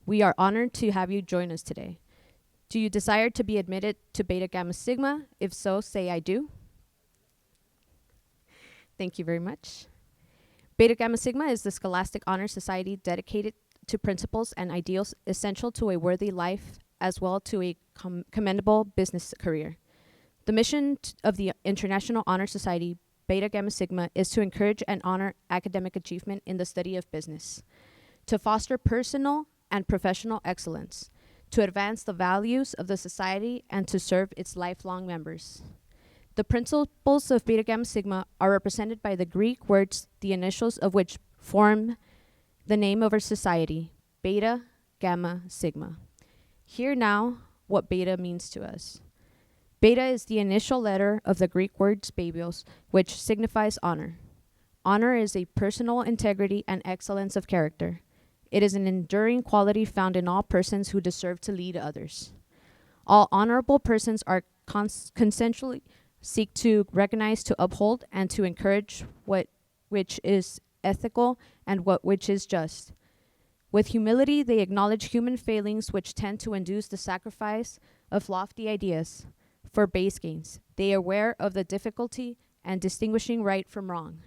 We are honored to have you join us today. Do you desire to be admitted to Beta Gamma Sigma? If so, say I do. Thank you very much. Beta Gamma Sigma is the scholastic honor society dedicated to principles and ideals essential to a worthy life as well to a commendable business career. The mission of the International Honor Society, Beta Gamma Sigma, is to encourage and honor academic achievement in the study of business, to foster personal and professional excellence, to advance the values of the society, and to serve its lifelong members. The principles of Beta Gamma Sigma are represented by the Greek words, the initials of which form the name of our society, Beta Gamma Sigma. Hear now what beta means to us. Beta is the initial letter of the Greek words babios, which signifies honor. Honor is a personal integrity and excellence of character. It is an enduring quality found in all persons who deserve to lead others. All honorable persons are consensually seek to recognize, to uphold, and to encourage what which is ethical and what which is just. With humility, they acknowledge human failings which tend to induce the sacrifice of lofty ideas for base gains. They are aware of the difficulty and distinguishing right from wrong.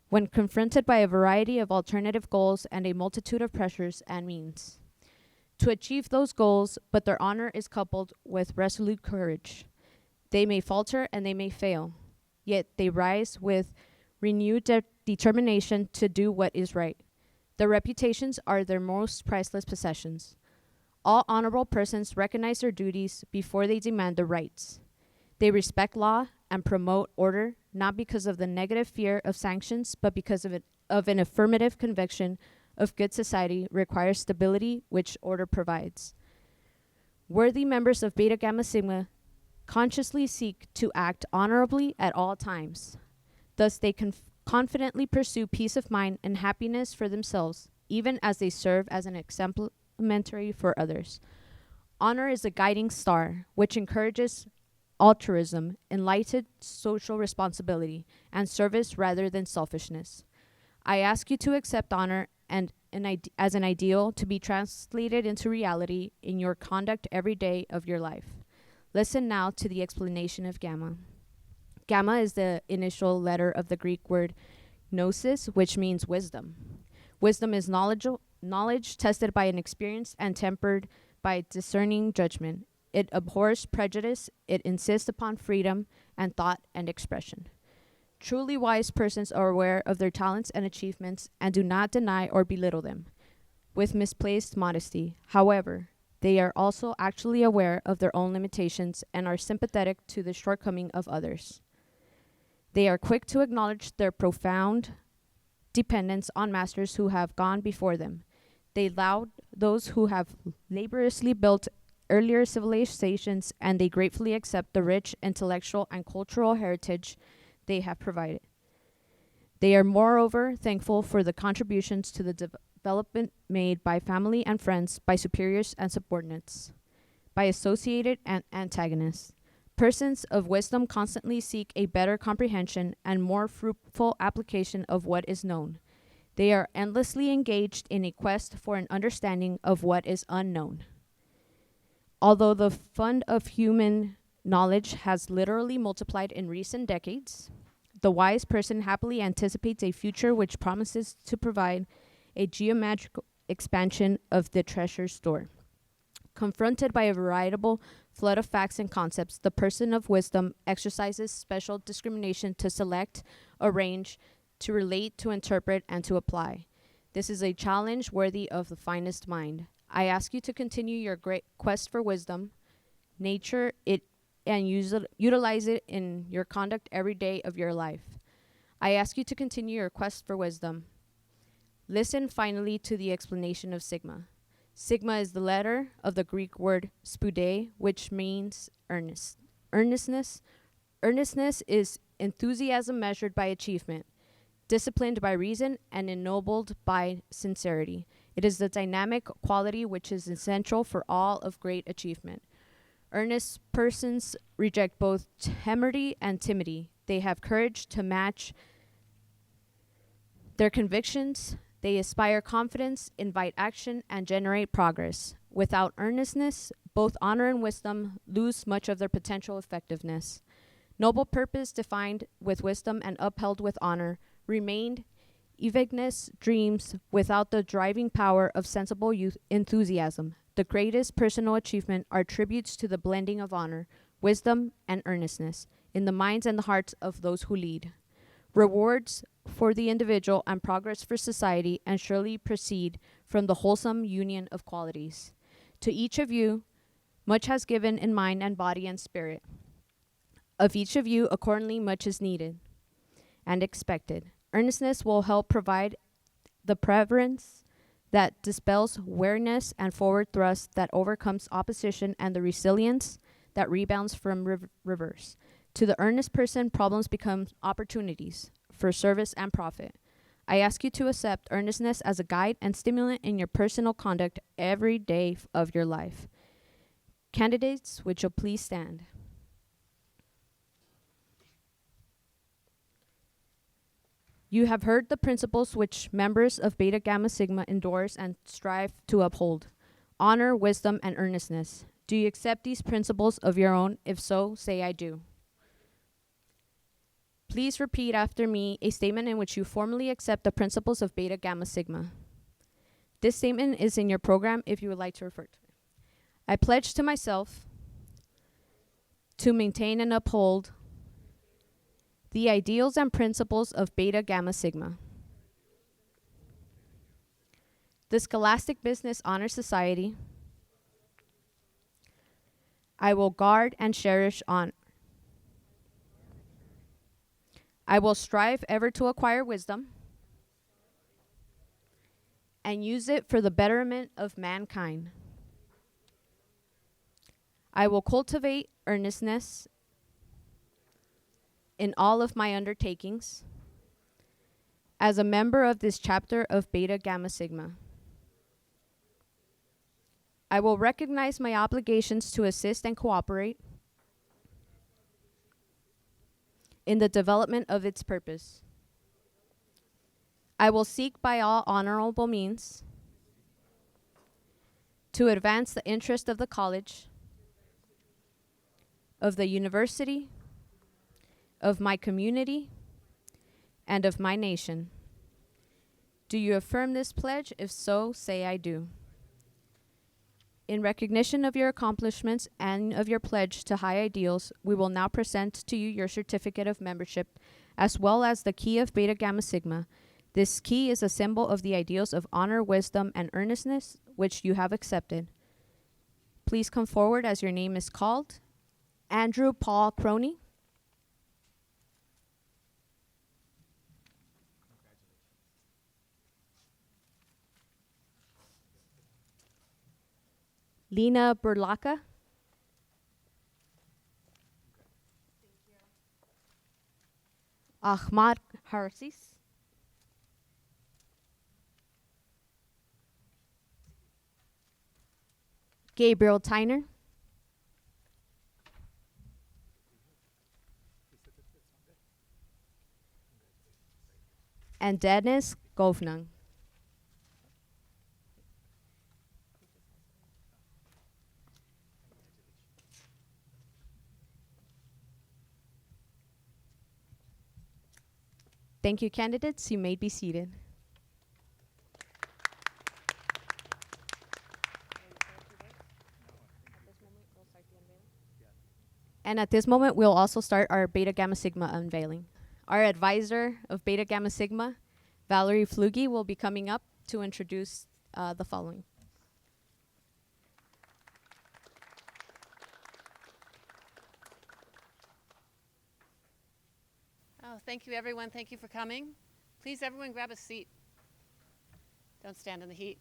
When confronted by a variety of alternative goals and a multitude of pressures and means to achieve those goals, but their honor is coupled with resolute courage. They may falter and they may fail, yet they rise with renewed determination to do what is right. Their reputations are their most priceless possessions. All honorable persons recognize their duties before they demand their rights. They respect law and promote order, not because of the negative fear of sanctions, but because of an affirmative conviction of good society requires stability, which order provides. Worthy members of Beta Gamma Sigma consciously seek to act honorably at all times. Thus, they confidently pursue peace of mind and happiness for themselves, even as they serve as an exemplary for others. Honor is a guiding star, which encourages altruism, enlightened social responsibility, and service rather than selfishness. I ask you to accept honor and as an ideal to be translated into reality in your conduct every day of your life. Listen now to the explanation of gamma. Gamma is the initial letter of the Greek word gnosis, which means wisdom. Wisdom is knowledge tested by an experience and tempered by discerning judgment. It abhors prejudice. It insists upon freedom and thought and expression. Truly wise persons are aware of their talents and achievements and do not deny or belittle them with misplaced modesty. However, they are also actually aware of their own limitations and are sympathetic to the shortcoming of others. They are quick to acknowledge their profound dependence on masters who have gone before them. They laud those who have laboriously built earlier civilizations, and they gratefully accept the rich intellectual and cultural heritage they have provided. They are moreover thankful for the contributions to the development made by family and friends, by superiors and subordinates, by associated and antagonists. Persons of wisdom constantly seek a better comprehension and more fruitful application of what is known. They are endlessly engaged in a quest for an understanding of what is unknown. Although the fund of human knowledge has literally multiplied in recent decades, the wise person happily anticipates a future which promises to provide a geometrical expansion of the treasure store. Confronted by a veritable flood of facts and concepts, the person of wisdom exercises special discrimination to select, arrange, to relate, to interpret, and to apply. This is a challenge worthy of the finest mind. I ask you to continue your great quest for wisdom, nature it, and utilize it in your conduct every day of your life. I ask you to continue your quest for wisdom. Listen finally to the explanation of sigma. Sigma is the letter of the Greek word spoude, which means earnestness. Earnestness is enthusiasm measured by achievement, disciplined by reason, and ennobled by sincerity. It is the dynamic quality which is essential for all of great achievement. Earnest persons reject both temerity and timidity. They have courage to match their convictions They inspire confidence, invite action, and generate progress. Without earnestness, both honor and wisdom lose much of their potential effectiveness. Noble purpose defined with wisdom and upheld with honor remained evanescent dreams without the driving power of sensible youth enthusiasm. The greatest personal achievement are tributes to the blending of honor, wisdom, and earnestness in the minds and the hearts of those who lead. Rewards for the individual and progress for society and surely proceed from the wholesome union of qualities. To each of you, much has given in mind and body and spirit. Of each of you, accordingly, much is needed and expected. Earnestness will help provide the preference that dispels weariness and forward thrust that overcomes opposition and the resilience that rebounds from reverse. To the earnest person, problems become opportunities for service and profit. I ask you to accept earnestness as a guide and stimulant in your personal conduct every day of your life. Candidates, would you please stand? You have heard the principles which members of Beta Gamma Sigma endorse and strive to uphold: honor, wisdom, and earnestness. Do you accept these principles of your own? If so, say I do. Please repeat after me a statement in which you formally accept the principles of Beta Gamma Sigma. This statement is in your program if you would like to refer to it. I pledge to myself to maintain and uphold the ideals and principles of Beta Gamma Sigma, the Scholastic Business Honor Society. I will guard and cherish honor. I will strive ever to acquire wisdom and use it for the betterment of mankind. I will cultivate earnestness in all of my undertakings as a member of this chapter of Beta Gamma Sigma. I will recognize my obligations to assist and cooperate in the development of its purpose. I will seek by all honorable means to advance the interest of the college, of the university, of my community, and of my nation. Do you affirm this pledge? If so, say I do. In recognition of your accomplishments and of your pledge to high ideals, we will now present to you your certificate of membership, as well as the key of Beta Gamma Sigma. This key is a symbol of the ideals of honor, wisdom, and earnestness, which you have accepted. Please come forward as your name is called. Andrew Paul Croney. Lena Burlaka. Ahmad Harsis. Gabriel Tyner. And Dennis Govnang. Thank you, candidates. You may be seated. And at this moment, we'll also start our Beta Gamma Sigma unveiling. Our advisor of Beta Gamma Sigma, Valerie Flugy, will be coming up to introduce the following. Oh, thank you, everyone. Thank you for coming. Please, everyone, grab a seat. Don't stand in the heat.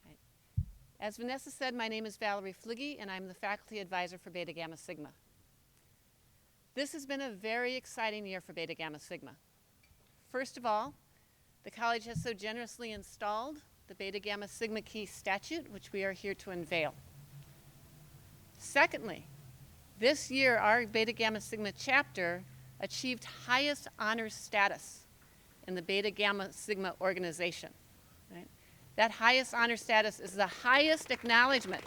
Right. As Vanessa said, my name is Valerie Flugy, and I'm the faculty advisor for Beta Gamma Sigma. This has been a very exciting year for Beta Gamma Sigma. First of all, the college has so generously installed the Beta Gamma Sigma Key Statute, which we are here to unveil. Secondly, this year, our Beta Gamma Sigma chapter achieved highest honors status in the Beta Gamma Sigma organization. Right? That highest honor status is the highest acknowledgement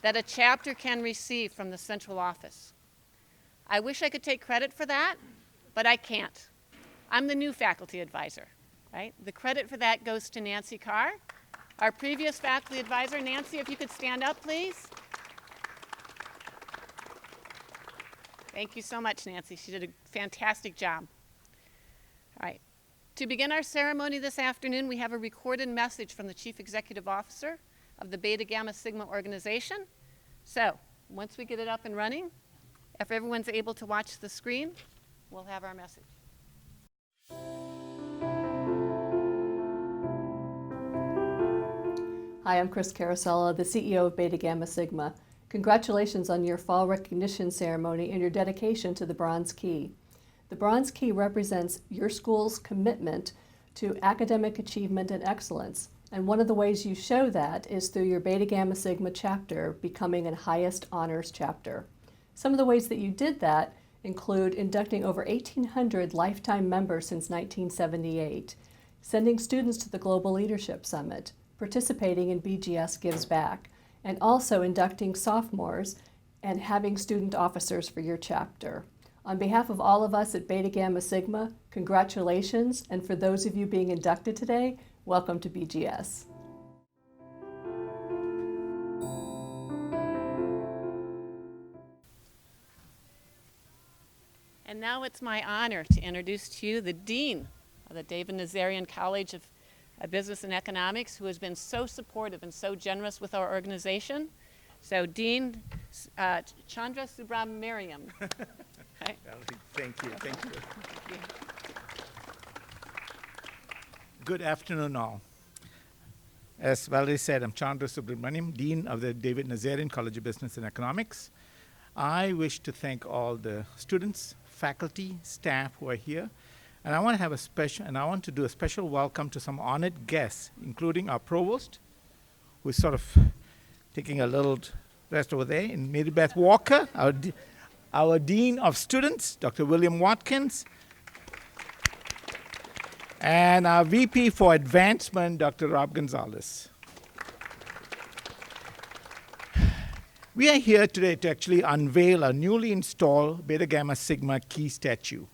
that a chapter can receive from the central office. I wish I could take credit for that, but I can't. I'm the new faculty advisor, right? The credit for that goes to Nancy Carr, our previous faculty advisor. Nancy, if you could stand up, please. Thank you so much, Nancy. She did a fantastic job. All right. To begin our ceremony this afternoon, we have a recorded message from the Chief Executive Officer of the Beta Gamma Sigma organization. So, once we get it up and running, if everyone's able to watch the screen, we'll have our message. Hi, I'm Chris Carosella, the CEO of Beta Gamma Sigma. Congratulations on your fall recognition ceremony and your dedication to the Bronze Key. The Bronze Key represents your school's commitment to academic achievement and excellence. And one of the ways you show that is through your Beta Gamma Sigma chapter becoming a highest honors chapter. Some of the ways that you did that include inducting over 1,800 lifetime members since 1978, sending students to the Global Leadership Summit, participating in BGS Gives Back, and also inducting sophomores and having student officers for your chapter. On behalf of all of us at Beta Gamma Sigma, congratulations, and for those of you being inducted today, welcome to BGS. And now it's my honor to introduce to you the Dean of the David Nazarian College of Business and Economics, who has been so supportive and so generous with our organization. So Dean Chandra Subramaniam. Okay. Thank you. Good afternoon, all. As Valerie said, I'm Chandra Subramaniam, Dean of the David Nazarian College of Business and Economics. I wish to thank all the students, faculty, staff who are here, and I want to do a special welcome to some honored guests, including our provost, who is sort of taking a little rest over there, and Mary Beth Walker, our Dean of Students, Dr. William Watkins, and our VP for Advancement, Dr. Rob Gonzalez. We are here today to actually unveil a newly installed Beta Gamma Sigma key statue.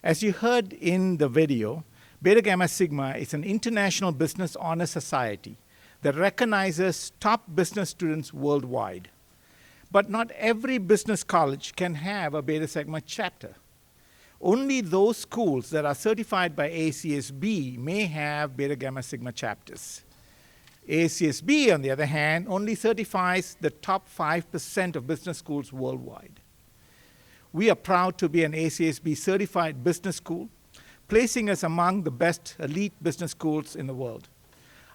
As you heard in the video, Beta Gamma Sigma is an international business honor society that recognizes top business students worldwide. But not every business college can have a Beta Sigma chapter. Only those schools that are certified by ACSB may have Beta Gamma Sigma chapters. ACSB, on the other hand, only certifies the top 5% of business schools worldwide. We are proud to be an ACSB certified business school, placing us among the best elite business schools in the world.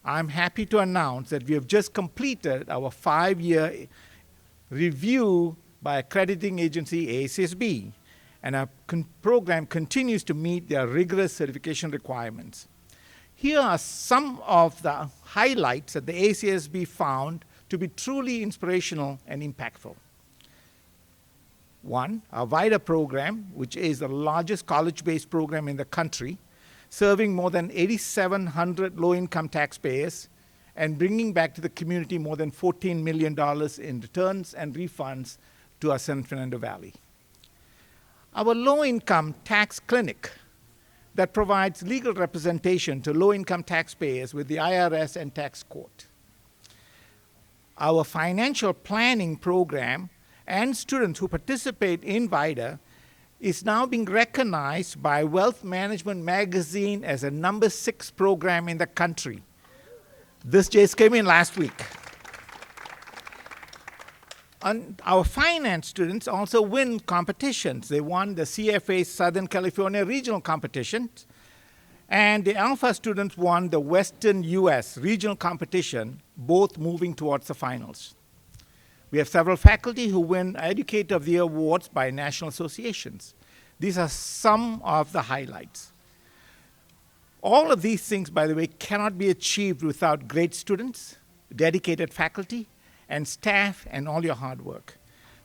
I'm happy to announce that we have just completed our 5-year review by accrediting agency ACSB, and our program continues to meet their rigorous certification requirements. Here are some of the highlights that the ACSB found to be truly inspirational and impactful. One, our VIDA program, which is the largest college-based program in the country, serving more than 8,700 low-income taxpayers and bringing back to the community more than $14 million in returns and refunds to our San Fernando Valley. Our low-income tax clinic that provides legal representation to low-income taxpayers with the IRS and tax court. Our financial planning program and students who participate in VIDA is now being recognized by Wealth Management Magazine as a number 6 program in the country. This just came in last week. And our finance students also win competitions. They won the CFA Southern California Regional Competition, and the Alpha students won the Western US Regional Competition, both moving towards the finals. We have several faculty who win Educator of the Year awards by national associations. These are some of the highlights. All of these things, by the way, cannot be achieved without great students, dedicated faculty, and staff, and all your hard work.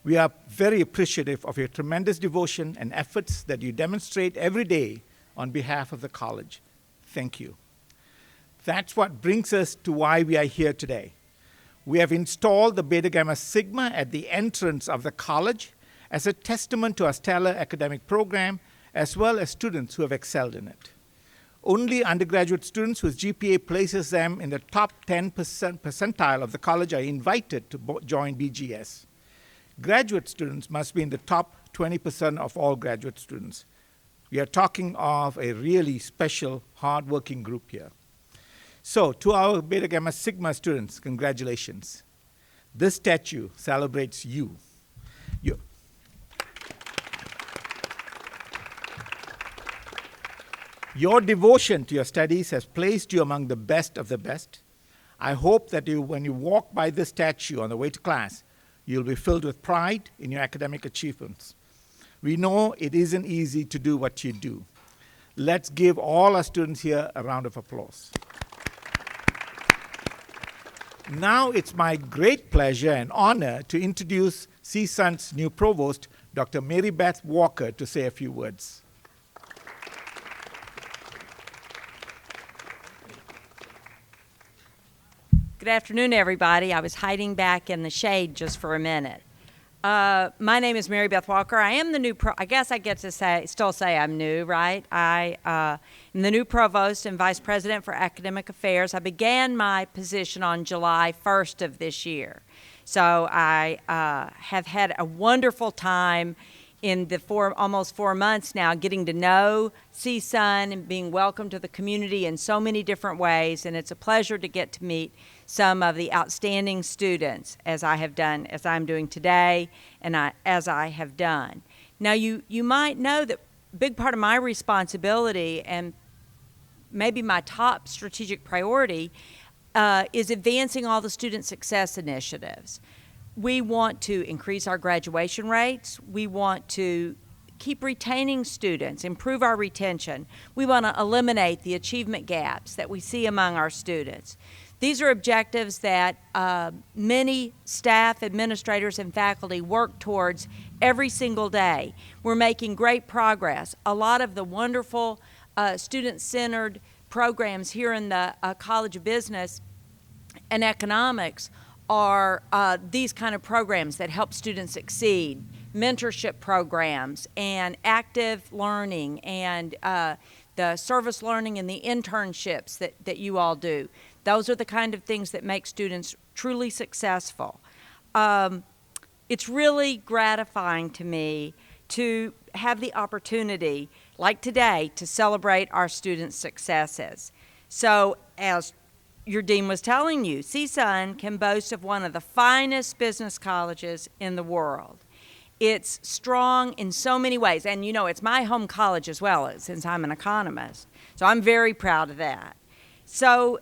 We are very appreciative of your tremendous devotion and efforts that you demonstrate every day on behalf of the college. Thank you. That's what brings us to why we are here today. We have installed the Beta Gamma Sigma at the entrance of the college as a testament to our stellar academic program, as well as students who have excelled in it. Only undergraduate students whose GPA places them in the top 10% percentile of the college are invited to join BGS. Graduate students must be in the top 20% of all graduate students. We are talking of a really special, hardworking group here. So, to our Beta Gamma Sigma students, congratulations. This statue celebrates you. Your devotion to your studies has placed you among the best of the best. I hope that when you walk by this statue on the way to class, you'll be filled with pride in your academic achievements. We know it isn't easy to do what you do. Let's give all our students here a round of applause. Now it's my great pleasure and honor to introduce CSUN's new provost, Dr. Mary Beth Walker, to say a few words. Good afternoon, everybody. I was hiding back in the shade just for a minute. My name is Mary Beth Walker. I am the new I guess I get to still say I'm new, right? I am the new provost and vice president for academic affairs. I began my position on July 1st of this year. So I have had a wonderful time in the almost 4 months now, getting to know CSUN and being welcomed to the community in so many different ways. And it's a pleasure to get to meet some of the outstanding students, as I'm doing today, and as I have done. Now, you might know that a big part of my responsibility and maybe my top strategic priority is advancing all the student success initiatives. We want to increase our graduation rates. We want to keep retaining students, improve our retention. We want to eliminate the achievement gaps that we see among our students. These are objectives that many staff, administrators, and faculty work towards every single day. We're making great progress. A lot of the wonderful student-centered programs here in the College of Business and Economics are these kind of programs that help students succeed, mentorship programs and active learning and the service learning and the internships that you all do. Those are the kind of things that make students truly successful. It's really gratifying to me to have the opportunity, like today, to celebrate our students' successes. So, as your dean was telling you, CSUN can boast of one of the finest business colleges in the world. It's strong in so many ways, and you know, it's my home college as well, since I'm an economist. So I'm very proud of that. So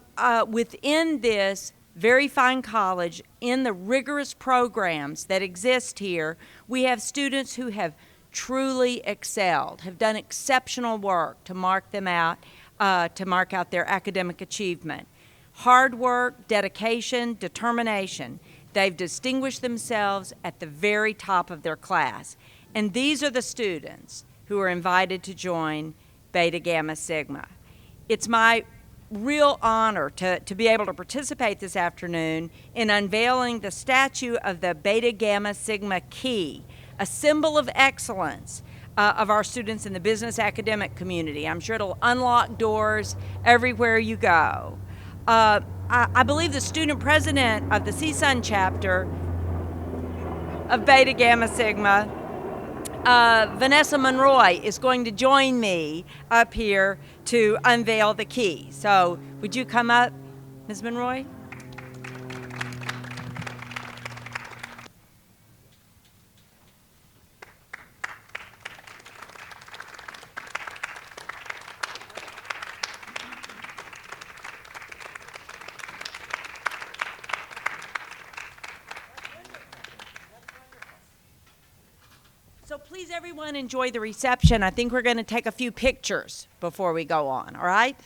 within this very fine college, in the rigorous programs that exist here, we have students who have truly excelled, have done exceptional work to mark them out, to mark out their academic achievement. Hard work, dedication, determination. They've distinguished themselves at the very top of their class. And these are the students who are invited to join Beta Gamma Sigma. It's my real honor to be able to participate this afternoon in unveiling the statue of the Beta Gamma Sigma Key, a symbol of excellence of our students in the business academic community. I'm sure it'll unlock doors everywhere you go. I believe the student president of the CSUN chapter of Beta Gamma Sigma, Vanessa Monroy, is going to join me up here to unveil the key. So would you come up, Ms. Monroy? So please, everyone, enjoy the reception. I think we're going to take a few pictures before we go on, all right?